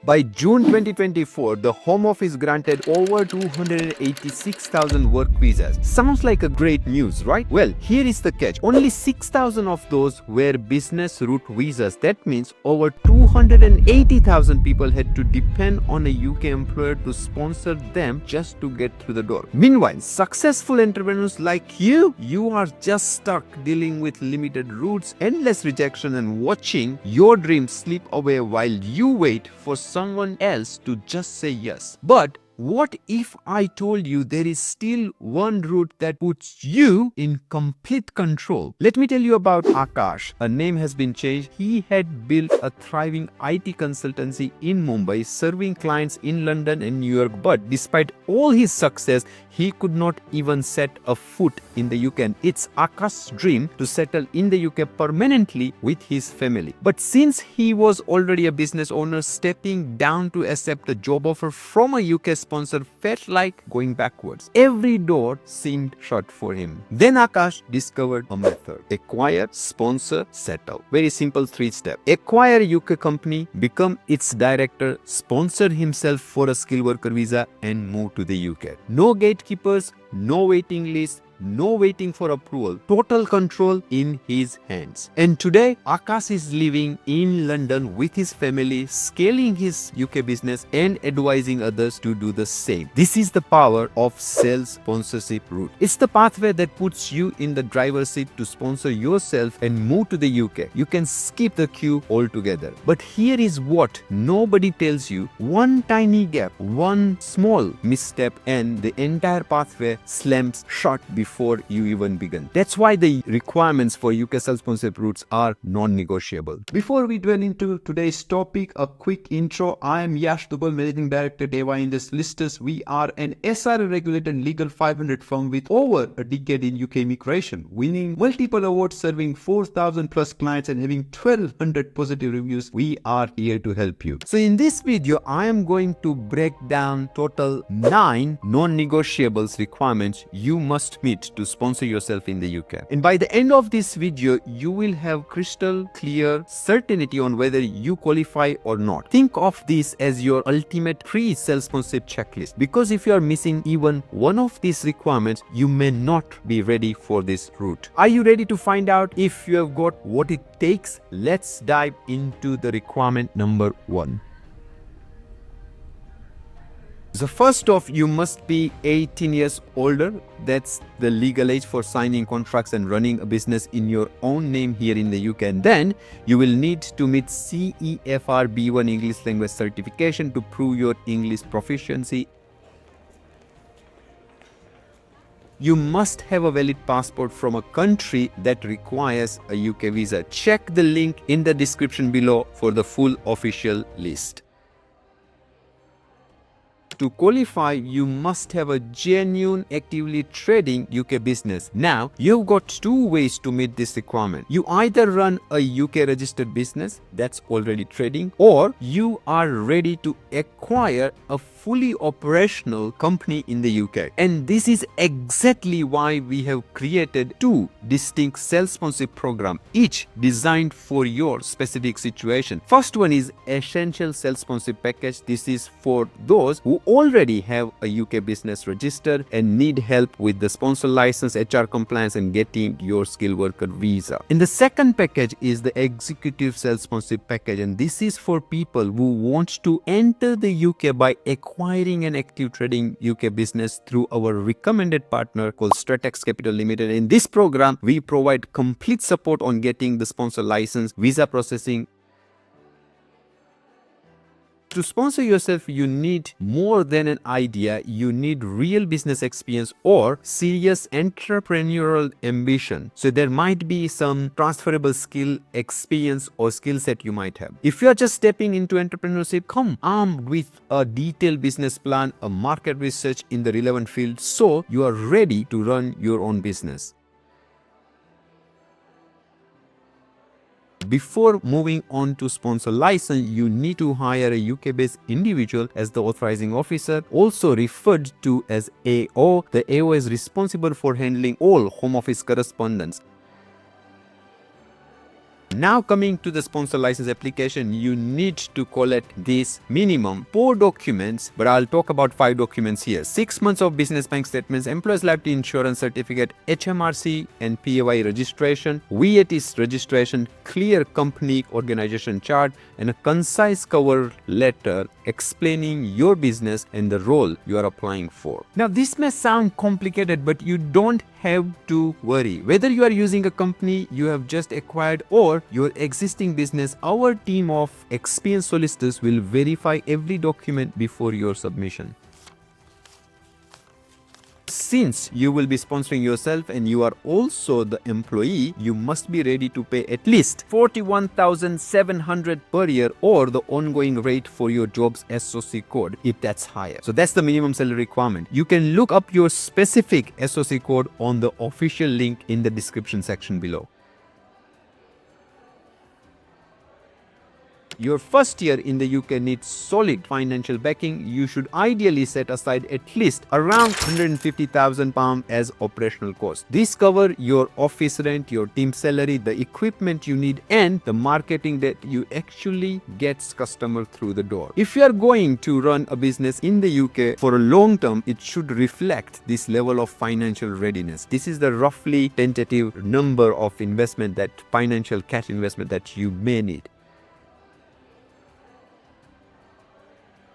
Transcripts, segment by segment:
By June 2024, the Home Office granted over 286,000 work visas. Sounds like a great news, right? Well, here is the catch. Only 6,000 of those were business route visas. That means over 280,000 people had to depend on a UK employer to sponsor them just to get through the door. Meanwhile, successful entrepreneurs like you are just stuck dealing with limited routes, endless rejection, and watching your dreams slip away while you wait for someone else to just say yes. But what if I told you there is still one route that puts you in complete control? Let me tell you about Akash. A name has been changed. He had built a thriving IT consultancy in Mumbai, serving clients in London and New York. But despite all his success, he could not even set a foot in the UK. And it's Akash's dream to settle in the UK permanently with his family. But since he was already a business owner, stepping down to accept a job offer from a UK sponsor felt like going backwards. Every door seemed shut for him. Then Akash discovered a method. Acquire, sponsor, settle. Very simple 3-step. Acquire a UK company, become its director, sponsor himself for a skilled worker visa, and move to the UK. No gatekeepers, no waiting list, no waiting for approval, total control in his hands. And today, Akash is living in London with his family, scaling his UK business and advising others to do the same. This is the power of sales sponsorship route. It's the pathway that puts you in the driver's seat to sponsor yourself and move to the UK. You can skip the queue altogether. But here is what nobody tells you. One tiny gap, one small misstep, and the entire pathway slams shut before you even begin. That's why the requirements for UK self-sponsorship routes are non-negotiable. Before we dwell into today's topic, a quick intro. I am Yash Dubal, Managing Director at AY&J Solicitors. We are an SRA regulated legal 500 firm with over a decade in UK immigration, winning multiple awards, serving 4,000 plus clients and having 1,200 positive reviews. We are here to help you. So in this video, I am going to break down total 9 non-negotiables requirements you must meet to sponsor yourself in the UK. And by the end of this video, you will have crystal clear certainty on whether you qualify or not. Think of this as your ultimate pre-self-sponsorship checklist, because if you are missing even one of these requirements, you may not be ready for this route. Are you ready to find out if you have got what it takes? Let's dive into the requirement number 1. So first off, you must be 18 years older. That's the legal age for signing contracts and running a business in your own name here in the UK. And then you will need to meet CEFR B1 English language certification to prove your English proficiency. You must have a valid passport from a country that requires a UK visa. Check the link in the description below for the full official list. To qualify, you must have a genuine, actively trading UK business. Now, you've got 2 ways to meet this requirement. You either run a UK registered business that's already trading, or you are ready to acquire a fully operational company in the UK. And this is exactly why we have created 2 distinct self-sponsorship programs, each designed for your specific situation. First one is Essential Self-Sponsorship Package. This is for those who already have a UK business registered and need help with the sponsor license, HR compliance, and getting your skilled worker visa. And the second package is the Executive Self-Sponsorship Package, and this is for people who want to enter the UK by acquiring an active trading UK business through our recommended partner called Stratex Capital Limited. In this program, we provide complete support on getting the sponsor license, visa processing. To sponsor yourself, you need more than an idea. You need real business experience or serious entrepreneurial ambition. So there might be some transferable skill, experience, or skill set you might have. If you are just stepping into entrepreneurship, come armed with a detailed business plan, a market research in the relevant field, so you are ready to run your own business. Before moving on to sponsor license, you need to hire a UK-based individual as the authorizing officer, also referred to as AO. The AO is responsible for handling all home office correspondence. Now coming to the sponsor license application, you need to collect these minimum 4 documents, but I'll talk about 5 documents here. 6 months of business bank statements, employees liability insurance certificate, HMRC and PAY registration, VAT registration, clear company organization chart, and a concise cover letter explaining your business and the role you are applying for. Now this may sound complicated, but you don't have to worry. Whether you are using a company you have just acquired or your existing business, our team of experienced solicitors will verify every document before your submission. Since you will be sponsoring yourself and you are also the employee, you must be ready to pay at least $41,700 per year or the ongoing rate for your job's SOC code if that's higher. So that's the minimum salary requirement. You can look up your specific SOC code on the official link in the description section below. Your first year in the UK needs solid financial backing. You should ideally set aside at least around £150,000 as operational costs. This covers your office rent, your team salary, the equipment you need, and the marketing that you actually gets customer through the door. If you are going to run a business in the UK for a long term, it should reflect this level of financial readiness. This is the roughly tentative number of investment, that financial cash investment that you may need.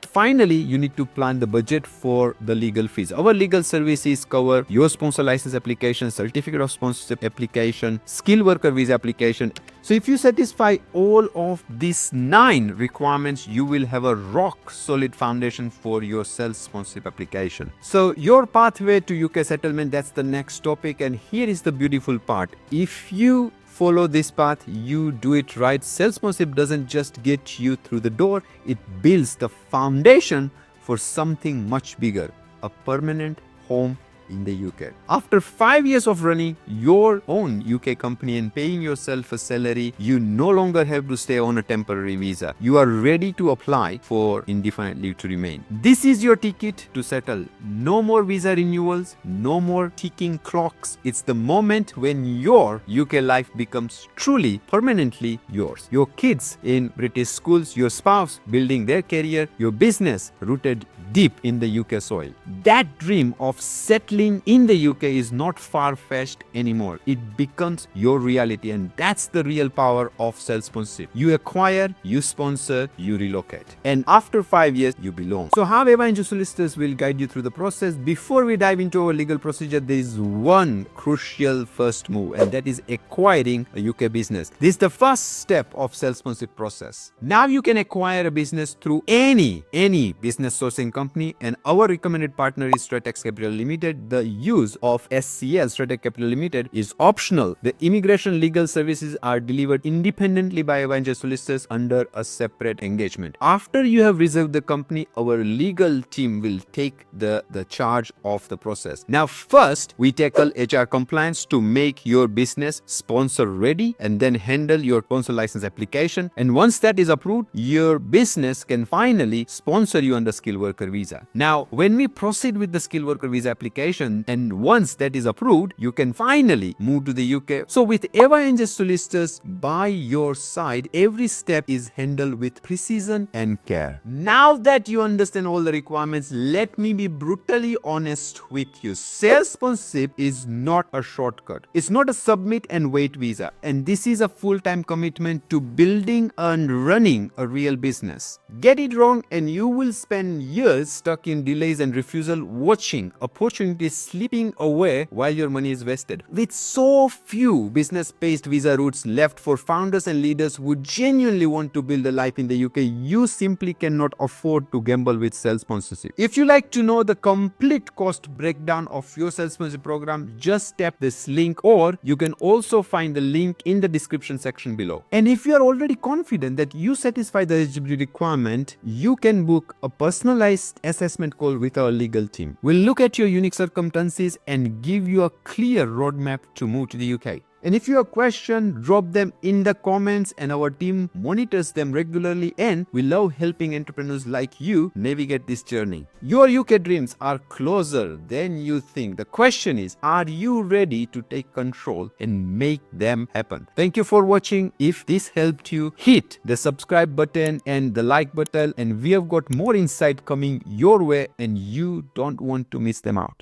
Finally, you need to plan the budget for the legal fees. Our legal services cover your sponsor license application, certificate of sponsorship application, skilled worker visa application. So if you satisfy all of these 9 requirements, you will have a rock solid foundation for your self-sponsorship application. So your pathway to UK settlement, that's the next topic. And here is the beautiful part. If you follow this path, you do it right. Self-sponsorship doesn't just get you through the door, it builds the foundation for something much bigger, a permanent home in the UK. After 5 years of running your own UK company and paying yourself a salary, you no longer have to stay on a temporary visa. You are ready to apply for indefinite leave to remain. This is your ticket to settle. No more visa renewals, no more ticking clocks. It's the moment when your UK life becomes truly permanently yours. Your kids in British schools, your spouse building their career, your business rooted deep in the UK soil. That dream of settling in the UK is not far-fetched anymore. It becomes your reality, and that's the real power of self-sponsorship. You acquire, you sponsor, you relocate. And after 5 years, you belong. So how AY&J Solicitors will guide you through the process. Before we dive into our legal procedure, there is one crucial first move, and that is acquiring a UK business. This is the first step of self-sponsorship process. Now you can acquire a business through any business sourcing company, and our recommended partner is Stratex Capital Limited. The use of SCL Stratex Capital Limited is optional. The immigration legal services are delivered independently by AY&J Solicitors under a separate engagement. After you have reserved the company, our legal team will take the charge of the process. Now first, we tackle HR compliance to make your business sponsor ready, and then handle your sponsor license application. And once that is approved, your business can finally sponsor you under skilled worker visa. Now, when we proceed with the skilled worker visa application, and once that is approved, you can finally move to the UK. So with AY&J Solicitors by your side, every step is handled with precision and care. Now that you understand all the requirements, let me be brutally honest with you. Self-sponsorship is not a shortcut. It's not a submit and wait visa. And this is a full-time commitment to building and running a real business. Get it wrong and you will spend years stuck in delays and refusal, watching opportunities slipping away while your money is wasted. With so few business-based visa routes left for founders and leaders who genuinely want to build a life in the UK, you simply cannot afford to gamble with self-sponsorship. If you like to know the complete cost breakdown of your self-sponsorship program, just tap this link, or you can also find the link in the description section below. And if you are already confident that you satisfy the eligibility requirement, you can book a personalized assessment call with our legal team. We'll look at your unique circumstances and give you a clear roadmap to move to the UK. And if you have questions, drop them in the comments and our team monitors them regularly, and we love helping entrepreneurs like you navigate this journey. Your UK dreams are closer than you think. The question is, are you ready to take control and make them happen? Thank you for watching. If this helped you, hit the subscribe button and the like button, and we have got more insight coming your way and you don't want to miss them out.